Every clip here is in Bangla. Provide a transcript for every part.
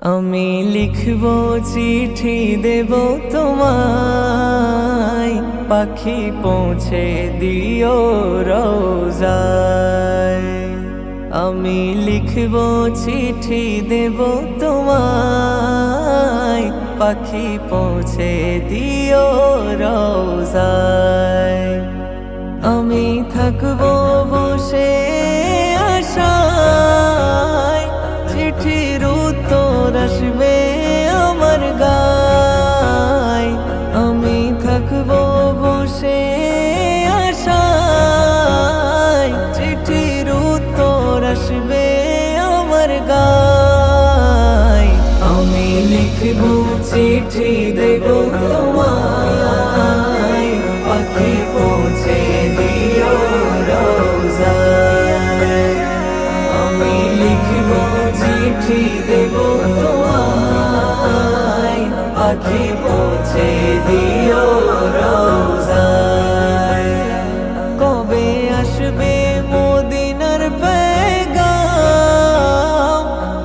আমি লিখব চিঠি দেব তোমায়, পাখি পৌঁছে দিও রোজায়। আমি লিখব চিঠি দেব তোমায়, পাখি পৌঁছে দিও রোজায়। আমি থাকব বসে আশায়, চিঠির উত্তর আসবে আমার গায়। আমি থাকব বসে আশায়, চিঠির উত্তর আসবে আমার গায়। আমি লিখব চিঠি দেব তোমায়, পাখি পৌঁছে দিও রোজায়। আমি লিখব চিঠি দেব তোমায়, পাখি পৌঁছে দিও রোজায়। কবে আসবে মদিনার পেগাম,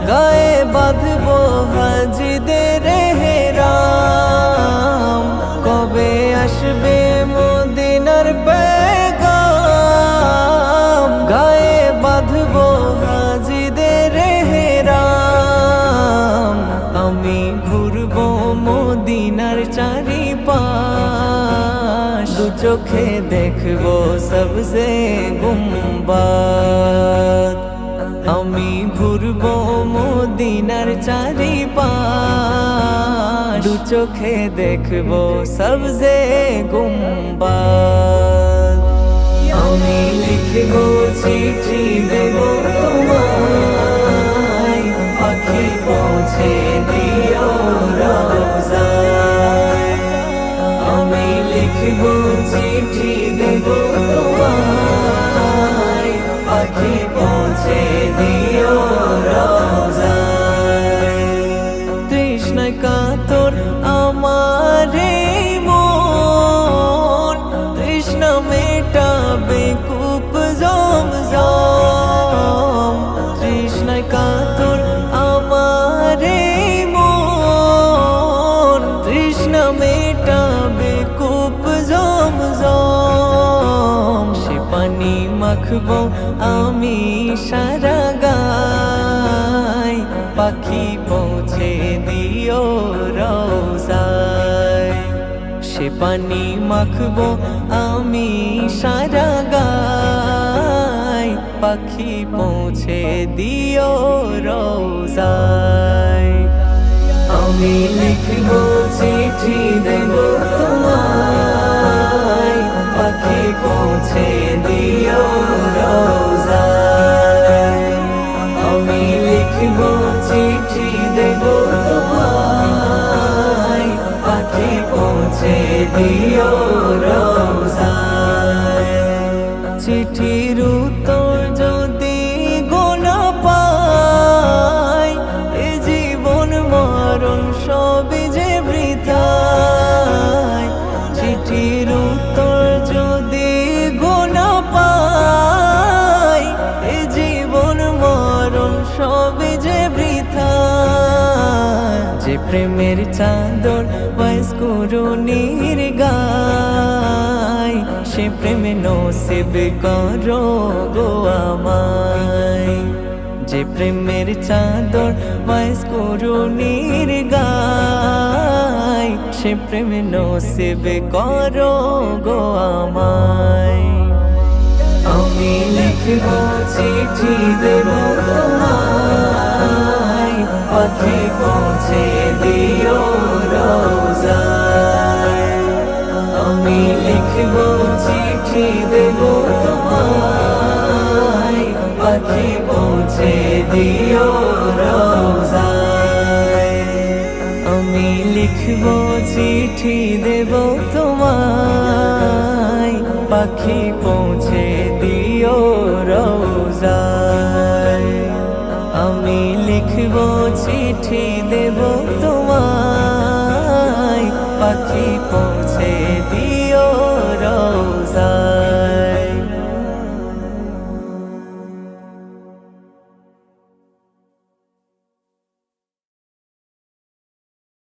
গায়ে বাঁধব হাজিদের হেরাম। কবে আসবে মদিনার পেগাম, গায়ে বাঁধব হাজিদের হেরাম। আমি ঘুরব মদিনার চারিপাশ, দু চোখে দেখব সবজে গুম্বাদ। আমি ঘুরব মদিনার চারিপাশ, দু চোখে দেখব সবজে গুম্বাদ। আমি লিখব চিঠি দেব তোমায়, পাখি পৌঁছে দিও রোজায়। আমি লিখব চিঠি দেব তোমায়, পাখি পৌঁছে দিও রোজায়। তৃষ্ণায় কাতর আমার এই মন, তৃষ্ণা মেটাবে কূপ জমজম। তৃষ্ণায় কাতর আমার এই মন, তৃষ্ণা মেটাবে কূপ জমজম। সে পানি মাখব আমি সারা গায়, পাখি পৌঁছে দিও রোজায়। সে পানি মাখব আমি সারা গায়, পাখি পৌঁছে দিও রোজায়। আমি লিখব চিঠি দেব তোমায়, পাখি পৌঁছে দিও রোজায়। আমি লিখব চিঠি দেব তোমায়, পাখি পৌঁছে দিও রোজায়। চিঠির উত্তর যদি গোনা পাই, এ জীবন মরণ সবই যে বৃথায়। চিঠির উত্তর যদি গোনা পাই, এ জীবন মরণ সবই যে বৃথায়। যে প্রেমের চাদর বয়স করুণীর গায়, সে প্রেমে নসিব করো গো আমায়। যে প্রেমের চাদর বয়স করুণীর গায়, সে প্রেমে নসিব করো গো আমায়। আমি লিখব চিঠি দেব তোমায়, পাখি পৌঁছে দিও রোজায়। আমি লিখব চিঠি দেব তোমায়, পাখি পৌঁছে দিও রোজায়। আমি লিখব চিঠি দেব তোমায়, পাখি পৌঁছে দিও রোজায়। আমি লিখব চিঠি দেব তোমায়, পাখি পৌঁছে